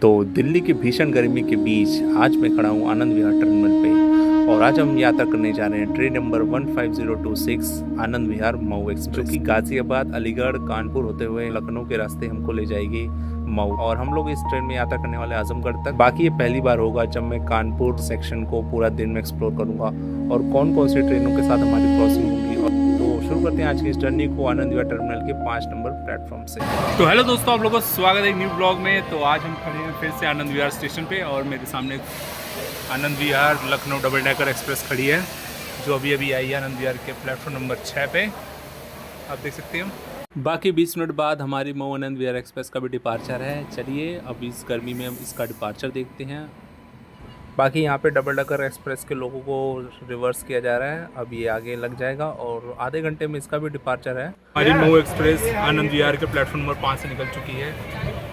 तो दिल्ली की भीषण गर्मी के बीच आज मैं खड़ा हूँ आनंद विहार टर्मिनल पे और आज हम यात्रा करने जा रहे हैं train number 15026 Anand Vihar Mau express जो कि गाजियाबाद अलीगढ़ कानपुर होते हुए लखनऊ के रास्ते हमको ले जाएगी मऊ। और हम लोग इस ट्रेन में यात्रा करने वाले आजमगढ़ तक। बाकी ये पहली बार होगा जब मैं कानपुर सेक्शन को पूरा दिन में एक्सप्लोर करूंगा और कौन कौन सी ट्रेनों के साथ हमारी क्रॉसिंग होगी। तो शुरू करते हैं आज की इस जर्नी को आनंद विहार टर्मिनल के 5 नंबर प्लेटफॉर्म से। तो हेलो दोस्तों, आप लोगों का स्वागत है एक न्यू ब्लॉग में। तो आज हम खड़े हैं फिर से आनंद विहार स्टेशन पे और मेरे सामने Anand Vihar Lucknow double decker express खड़ी है जो अभी अभी आई है आनंद विहार के प्लेटफॉर्म नंबर 6 पे, आप देख सकते हो। बाकी 20 मिनट बाद हमारी मऊ आनंद विहार एक्सप्रेस का भी डिपार्चर है। चलिए अब इस गर्मी में हम इसका डिपार्चर देखते हैं। बाकी यहाँ पे डबल डेकर एक्सप्रेस के लोगों को रिवर्स किया जा रहा है, अब ये आगे लग जाएगा और आधे घंटे में इसका भी डिपार्चर है। हमारी मऊ एक्सप्रेस आनंद विहार के प्लेटफॉर्म नंबर 5 से निकल चुकी है।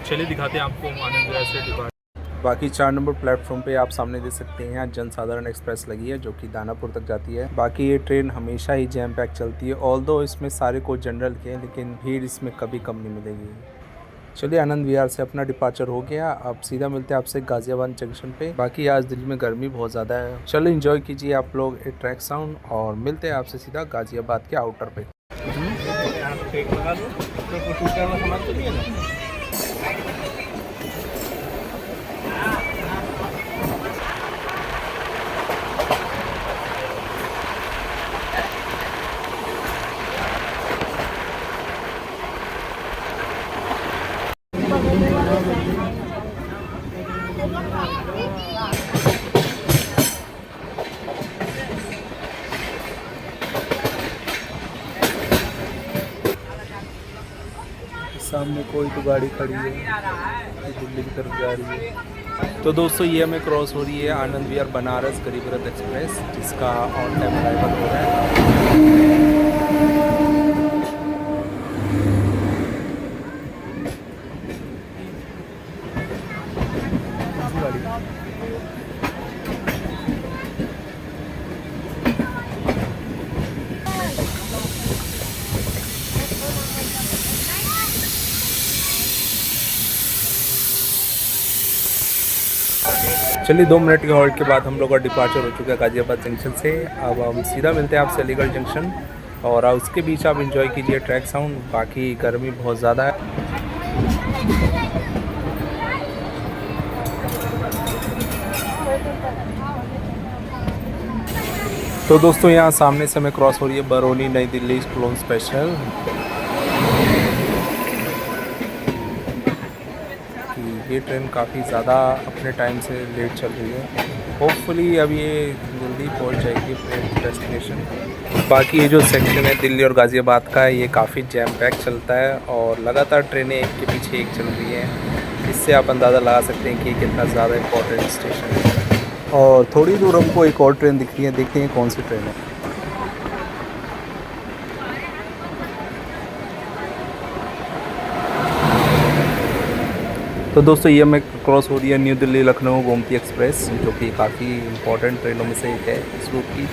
चलिए दिखाते हैं आपको आनंद विहार से डिपार्चर। बाकी 4 नंबर प्लेटफॉर्म पे आप सामने देख सकते हैं यहाँ जनसाधारण एक्सप्रेस लगी है जो कि दानापुर तक जाती है। बाकी ये ट्रेन हमेशा ही जैम पैक चलती है, ऑल्दो इसमें सारे कोच जनरल के हैं लेकिन भीड़ इसमें कभी कम नहीं मिलेगी। चलिए आनंद विहार से अपना डिपार्चर हो गया, अब सीधा मिलते हैं आपसे गाजियाबाद जंक्शन पे। बाकी आज दिल्ली में गर्मी बहुत ज़्यादा है, चलो एंजॉय कीजिए आप लोग ए ट्रैक साउंड और मिलते हैं आपसे सीधा गाजियाबाद के आउटर पे। सामने कोई तो गाड़ी खड़ी है दिल्ली की तरफ जा रही है। तो दोस्तों ये हमें क्रॉस हो रही है आनंद विहार बनारस गरीब रथ एक्सप्रेस जिसका ऑन टाइम अराइवल हो रहा है। चलिए 2 मिनट के हॉल्ट के बाद हम लोग का डिपार्चर हो चुका है गाजियाबाद जंक्शन से। अब हम सीधा मिलते हैं आपसे अलीगढ़ जंक्शन और उसके बीच आप एंजॉय कीजिए ट्रैक साउंड। बाकी गर्मी बहुत ज़्यादा है। तो दोस्तों यहाँ सामने से हमें क्रॉस हो रही है बरौनी नई दिल्ली क्लोन स्पेशल। ये ट्रेन काफ़ी ज़्यादा अपने टाइम से लेट चल रही है, होपफुली अब ये जल्दी पहुंच जाएगी अपने डेस्टिनेशन। बाकी ये जो सेक्शन है दिल्ली और गाज़ियाबाद का है ये काफ़ी जैम पैक चलता है और लगातार ट्रेनें एक के पीछे एक चल रही हैं। इससे आप अंदाज़ा लगा सकते हैं कि ये कितना ज़्यादा इम्पोर्टेंट स्टेशन है। और थोड़ी दूर हमको एक और ट्रेन दिख रही है, देखते हैं कौन सी ट्रेन है। तो दोस्तों ये हमें क्रॉस हो रही है न्यू दिल्ली लखनऊ गोमती एक्सप्रेस जो कि काफ़ी इम्पोर्टेंट ट्रेनों में से एक है इस रूट की।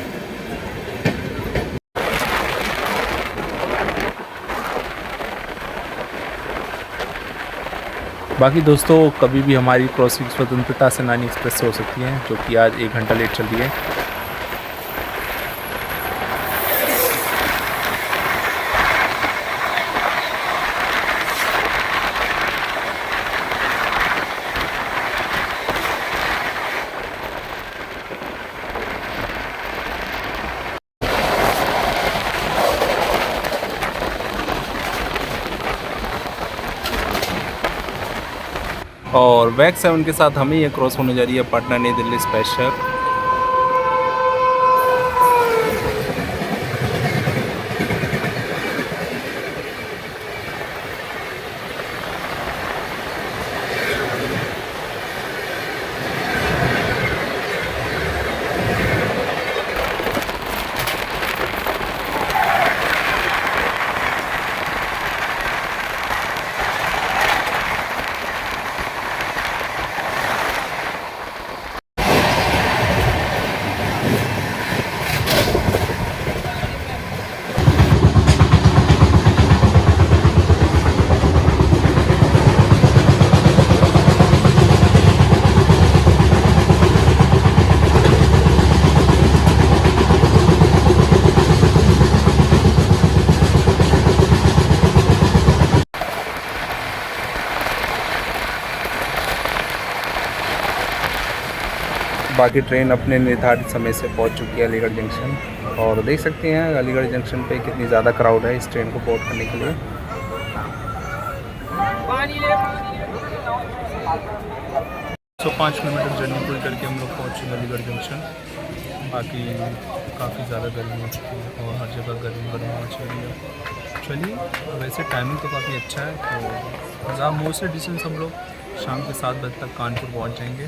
बाकी दोस्तों कभी भी हमारी क्रॉसिंग स्वतंत्रता सेनानी एक्सप्रेस से हो सकती है जो कि आज 1 घंटा लेट चल रही है। और वैक 7 के साथ हमें ये क्रॉस होने जा रही है पटना नई दिल्ली स्पेशल। बाकी ट्रेन अपने निर्धारित समय से पहुंच चुकी है अलीगढ़ जंक्शन। और देख सकते हैं अलीगढ़ जंक्शन पे कितनी ज़्यादा क्राउड है इस ट्रेन को बोर्ड करने के लिए। 105 किलोमीटर जर्नी पूरी करके हम लोग पहुँच चुके अलीगढ़ जंक्शन। बाकी काफ़ी ज़्यादा गर्मी हो चुकी है और हर जगह गर्मी हवा चल रही है। चलिए, वैसे टाइमिंग तो काफ़ी अच्छा है, तो हज़ार मोड़ से डिस्टेंस हम लोग शाम के 7 बजे तक कानपुर पहुंच जाएंगे।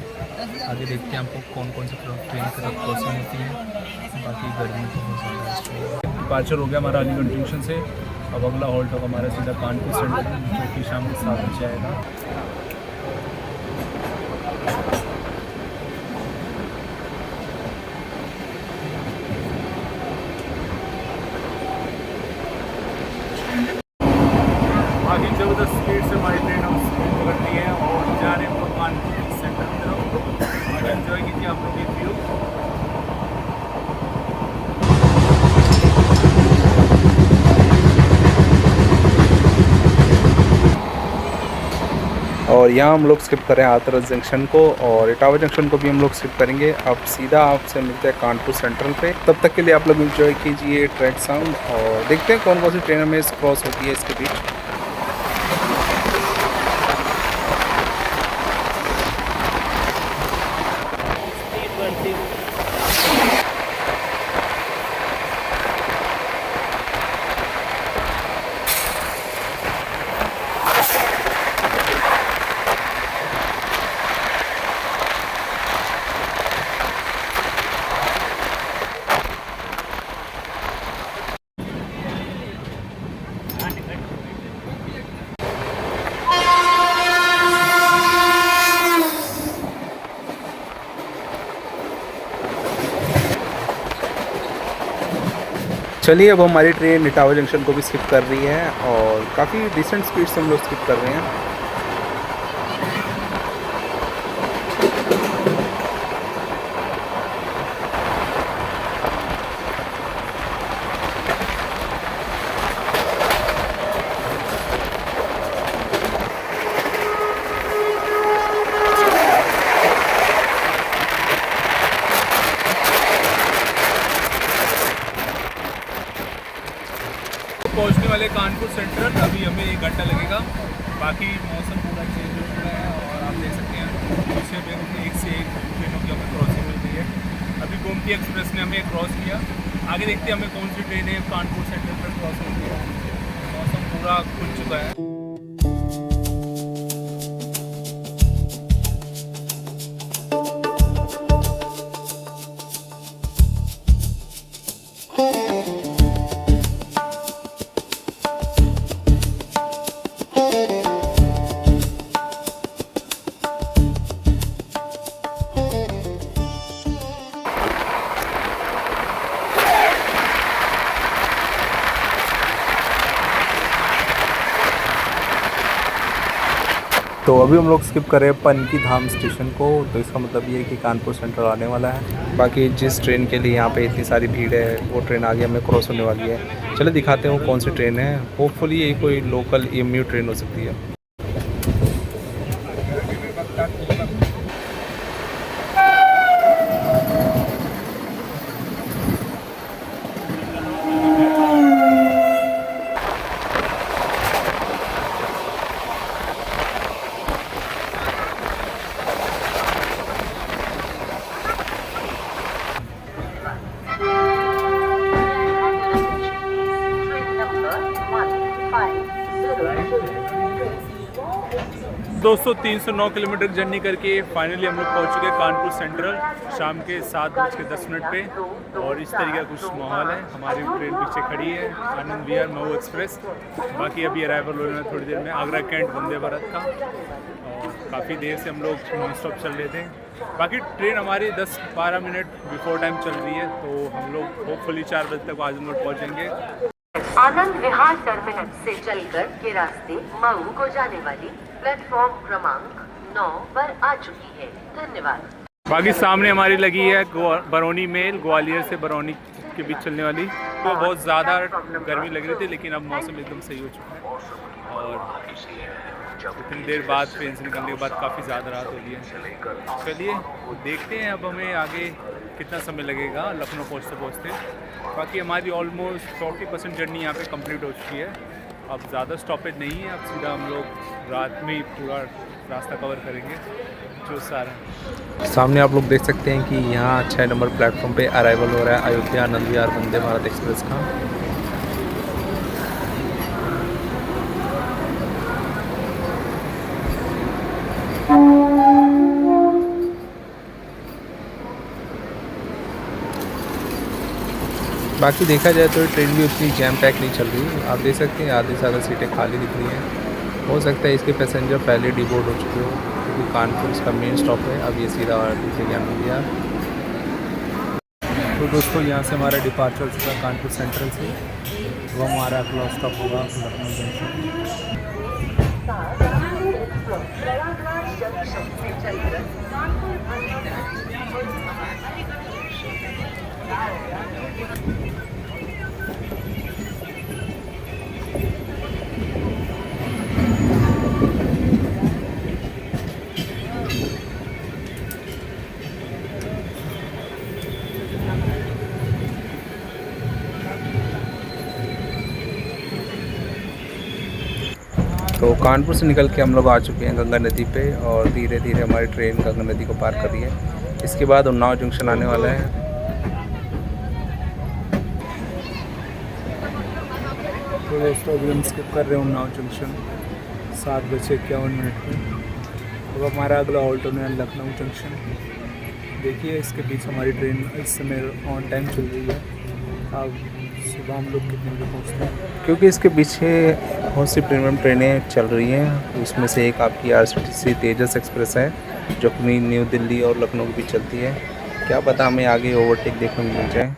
आगे देखते हैं हमको कौन कौन से ट्रेन के साथ क्रॉसिंग होती है। बाकी गर्मी तो बहुत ज़्यादा है। डिपार्चर हो गया हमारा अलीगढ़ जंक्शन से। अब अगला हॉल्ट होगा हमारा सीधा कानपुर सेंटर, जो कि शाम के 7 बजे आएगा। काफ़ी ज़बरदस्त स्पीड से हमारी ट्रेन हम पकड़ती है और जा रहे हैं हम लोग कानपुर सेंटर की तरफ। और एंजॉय कीजिए आप लोग ये व्यू। और यहाँ हम लोग स्किप करें हाथरस जंक्शन को और इटावा जंक्शन को भी हम लोग स्किप करेंगे। अब सीधा आपसे मिलते हैं कानपुर सेंट्रल पे। तब तक के लिए आप लोग एंजॉय कीजिए ट्रैक साउंड और देखते हैं कौन कौन सी ट्रेन हमें क्रॉस होती है इसके बीच। चलिए, अब हमारी ट्रेन इटावा जंक्शन को भी स्किप कर रही है और काफ़ी डिसेंट स्पीड से हम लोग स्किप कर रहे हैं। पहुंचने वाले कानपुर सेंट्रल, अभी हमें 1 घंटा लगेगा। बाकी मौसम पूरा चेंज हो चुका है और आप देख सकते हैं दूसरे ट्रेनों की एक से एक ट्रेनों की हमें क्रॉसिंग मिल रही है। अभी गोमती एक्सप्रेस ने हमें क्रॉस किया। आगे देखते हैं हमें कौन सी ट्रेनें कानपुर सेंट्रल पर क्रॉस होती है। मौसम पूरा खुल चुका है। तो अभी हम लोग स्किप कर रहे हैं पनकी धाम स्टेशन को, तो इसका मतलब ये है कि कानपुर सेंट्रल आने वाला है। बाकी जिस ट्रेन के लिए यहाँ पे इतनी सारी भीड़ है वो ट्रेन आगे हमें क्रॉस होने वाली है। चलो दिखाते हैं वो कौन सी ट्रेन है। होपफुली ये कोई लोकल EMU ट्रेन हो सकती है। दोस्तों 309 किलोमीटर जर्नी करके फाइनली हम लोग पहुँच चुके हैं कानपुर सेंट्रल शाम के 7:10 पे। और इस तरीके का कुछ माहौल है। हमारी ट्रेन पीछे खड़ी है आनंद विहार मऊ एक्सप्रेस। बाकी अभी अराइवल होने में थोड़ी देर में आगरा कैंट वंदे भारत का। और काफ़ी देर से हम लोग नॉन स्टॉप चल रहे थे। बाकी ट्रेन हमारी 10-12 मिनट बिफोर टाइम चल रही है, तो हम लोग होपफुली 4 बजे तक आजमगढ़ पहुँच जाएंगे। आनंद विहार टर्मिनस से चलकर के रास्ते मऊ को जाने वाली प्लेटफॉर्म क्रमांक 9 पर आ चुकी है। धन्यवाद। बाकी सामने हमारी लगी है बरौनी मेल, ग्वालियर से बरौनी के बीच चलने वाली। तो बहुत ज़्यादा गर्मी लग रही थी, लेकिन अब मौसम एकदम सही हो चुका है और इतनी देर बाद ट्रेन से निकलने के बाद काफ़ी ज़्यादा रात हो गई है। चलिए देखते हैं अब हमें आगे कितना समय लगेगा लखनऊ पहुँचते पहुँचते। बाकी हमारी ऑलमोस्ट 40% जर्नी यहाँ पे कंप्लीट हो चुकी है। अब ज़्यादा स्टॉपेज नहीं है, अब सीधा हम लोग रात में ही पूरा रास्ता कवर करेंगे जो सारा। सामने आप लोग देख सकते हैं कि यहाँ 6 नंबर प्लेटफॉर्म पे अराइवल हो रहा है अयोध्या आनंद विहार वंदे भारत एक्सप्रेस का। बाकी देखा जाए तो ट्रेन भी उतनी जैम पैक नहीं चल रही। आप देख सकते हैं आधी से ज़्यादा सीटें खाली दिख रही हैं। हो सकता है इसके पैसेंजर पहले डिबोर्ड हो चुके हो, क्योंकि कानपुर इसका मेन स्टॉप है। अब ये सीधा दिखेगा आनंद विहार। तो दोस्तों यहाँ से हमारा डिपार्चर चुका कानपुर सेंट्रल से। वो हमारा अगला स्टॉप होगा लखनऊ जंक्शन। प्रयागराज जंक्शन से चलकर कानपुर तो कानपुर से निकल के हम लोग आ चुके हैं गंगा नदी पे, और धीरे धीरे हमारी ट्रेन गंगा नदी को पार कर रही है। इसके बाद उन्नाव जंक्शन आने वाला है। तो दोस्तों अभी हम स्किप कर रहे हैं उन्नाव जंक्शन 7:51 में। तो हमारा अगला हॉल्ट होने वाला लखनऊ जंक्शन। देखिए इसके बीच हमारी ट्रेन इस समय ऑन टाइम चल रही है। अब सुबह हम लोग कितने बजे पहुँचते हैं, क्योंकि इसके पीछे बहुत सी प्रीमियम ट्रेनें चल रही हैं। उसमें से एक आपकी आरसीटीसी तेजस एक्सप्रेस है, जो अपनी न्यू दिल्ली और लखनऊ के बीच चलती है। क्या पता हमें आगे ओवरटेक देखने को मिल जाए।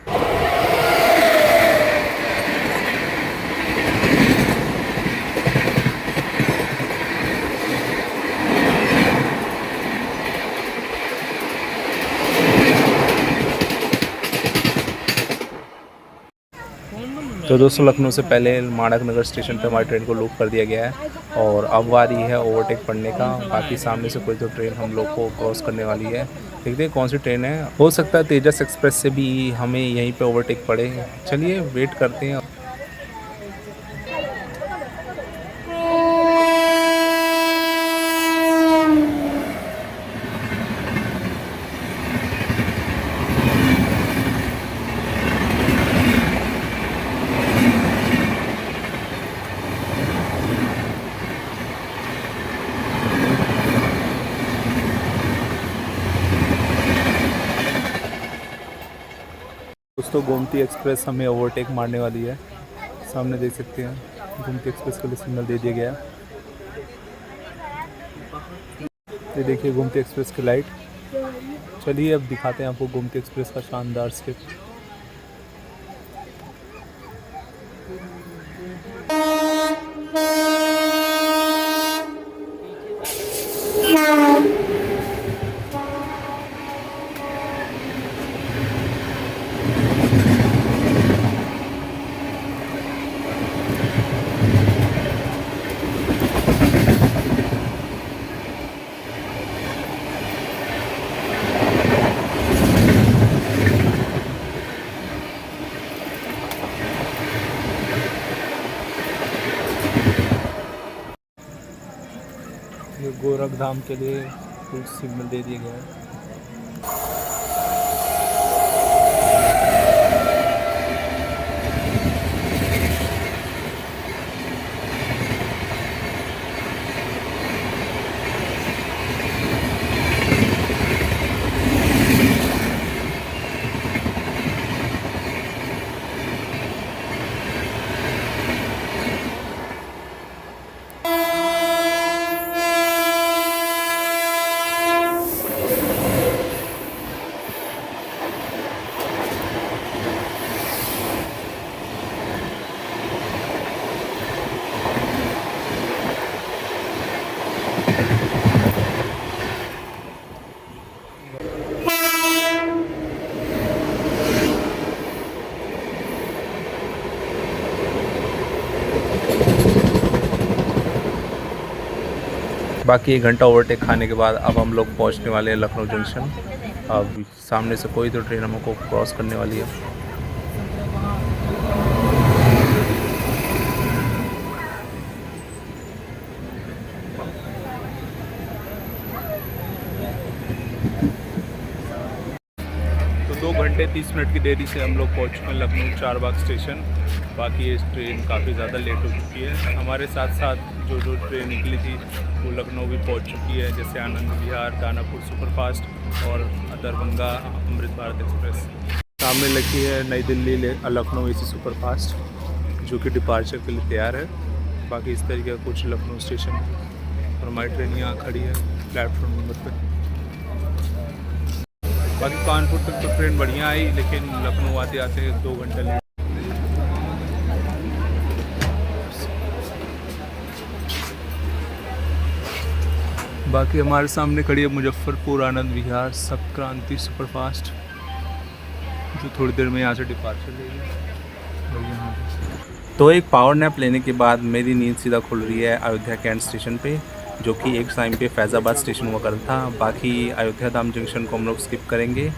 तो दोस्तों लखनऊ से पहले माणक नगर स्टेशन पे हमारी ट्रेन को लूप कर दिया गया है, और अब बारी है ओवरटेक पड़ने का। बाकी सामने से कोई तो ट्रेन हम लोग को क्रॉस करने वाली है। देखते हैं कौन सी ट्रेन है। हो सकता है तेजस एक्सप्रेस से भी हमें यहीं पे ओवरटेक पड़े। चलिए वेट करते हैं। दोस्तों गोमती एक्सप्रेस हमें ओवरटेक मारने वाली है। सामने देख सकते हैं गोमती एक्सप्रेस के लिए सिग्नल दे दिया गया। ये देखिए गोमती एक्सप्रेस की लाइट। चलिए अब दिखाते हैं आपको गोमती एक्सप्रेस का शानदार स्किप। ये गोरखधाम के लिए कुछ सिग्नल दे दिए गए हैं। बाकी 1 घंटा ओवरटेक खाने के बाद अब हम लोग पहुंचने वाले हैं लखनऊ जंक्शन। अब सामने से कोई तो ट्रेन हमको क्रॉस करने वाली है। तो 2 घंटे 30 मिनट की देरी से हम लोग पहुँच चुके हैं लखनऊ चारबाग स्टेशन। बाकी ये ट्रेन काफ़ी ज़्यादा लेट हो चुकी है। हमारे साथ साथ जो ट्रेन निकली थी वो लखनऊ भी पहुँच चुकी है, जैसे आनंद विहार, दानापुर सुपरफास्ट और दरभंगा अमृत भारत एक्सप्रेस। सामने लगी है नई दिल्ली लखनऊ AC सुपरफास्ट, जो कि डिपार्चर के लिए तैयार है। बाकी इस तरीके का कुछ लखनऊ स्टेशन और हमारी ट्रेन यहाँ खड़ी है प्लेटफॉर्म नंबर पर। बाकी कानपुर तक तो ट्रेन बढ़िया आई, लेकिन लखनऊ आते आते 2 घंटे लेट। बाकी हमारे सामने खड़ी है मुजफ्फरपुर आनंद विहार संक्रांति सुपरफास्ट, जो थोड़ी देर में यहाँ से डिपार्चर लेगी। तो एक पावर नैप लेने के बाद मेरी नींद सीधा खुल रही है अयोध्या कैंट स्टेशन पे, जो कि एक टाइम पे फैज़ाबाद स्टेशन हुआ करता था। बाकी अयोध्या धाम जंक्शन को हम लोग स्किप करेंगे।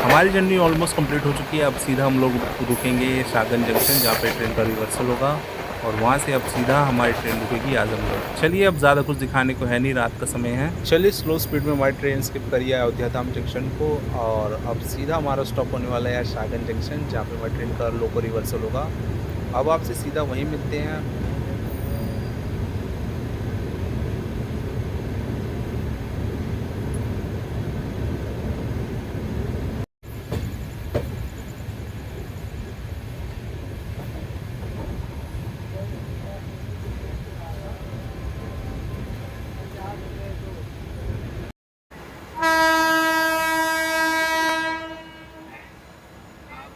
हमारी जर्नी ऑलमोस्ट कंप्लीट हो चुकी है। अब सीधा हम लोग रुकेंगे शाहगंज जंक्शन, जहाँ पे ट्रेन का रिवर्सल होगा, और वहाँ से अब सीधा हमारी ट्रेन रुकेगी आजमगढ़। चलिए, अब ज़्यादा कुछ दिखाने को है नहीं, रात का समय है। चलिए स्लो स्पीड में हमारी ट्रेन स्किप करिए अयोध्या धाम जंक्शन को, और अब सीधा हमारा स्टॉप होने वाला है शाहगंज जंक्शन, जहाँ पे हमारी ट्रेन का लोको रिवर्सल होगा। अब आपसे सीधा वहीं मिलते हैं।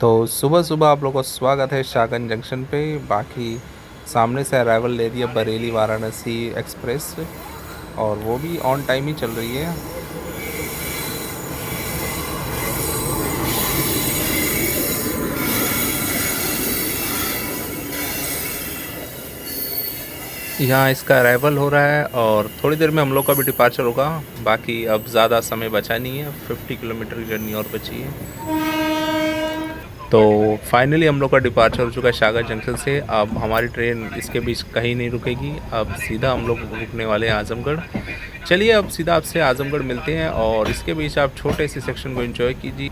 तो सुबह सुबह आप लोगों का स्वागत है शाहगंज जंक्शन पे। बाकी सामने से अराइवल ले रही है बरेली वाराणसी एक्सप्रेस, और वो भी ऑन टाइम ही चल रही है। यहाँ इसका अराइवल हो रहा है और थोड़ी देर में हम लोग का भी डिपार्चर होगा। बाकी अब ज़्यादा समय बचा नहीं है, 50 किलोमीटर की जर्नी और बची है। तो फाइनली हम लोग का डिपार्चर हो चुका है शाहगंज जंक्शन से। अब हमारी ट्रेन इसके बीच कहीं नहीं रुकेगी, अब सीधा हम लोग रुकने वाले हैं आजमगढ़। चलिए, अब सीधा आपसे आजमगढ़ मिलते हैं, और इसके बीच आप छोटे से सेक्शन को एंजॉय कीजिए।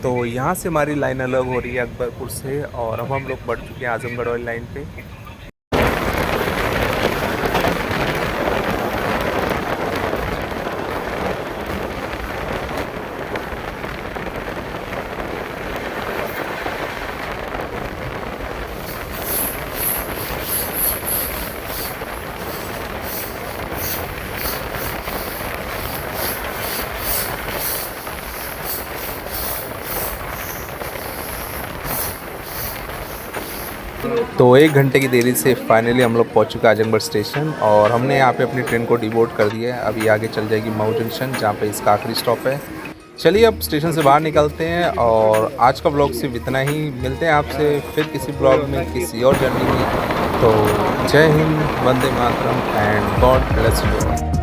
तो यहाँ से हमारी लाइन अलग हो रही है अकबरपुर से, और अब हम लोग बढ़ चुके हैं आजमगढ़ वाली लाइन पे। तो 1 घंटे की देरी से फाइनली हम लोग पहुंच चुके हैं आजमगढ़ स्टेशन, और हमने यहाँ पे अपनी ट्रेन को डिबोर्ड कर दिया है। अभी आगे चल जाएगी मऊ जंक्शन, जहाँ पे इसका आखिरी स्टॉप है। चलिए, अब स्टेशन से बाहर निकलते हैं, और आज का ब्लॉग सिर्फ इतना ही। मिलते हैं आपसे फिर किसी ब्लॉग में, किसी और जर्नी में। तो जय Hind, Vande Mataram, and God bless you.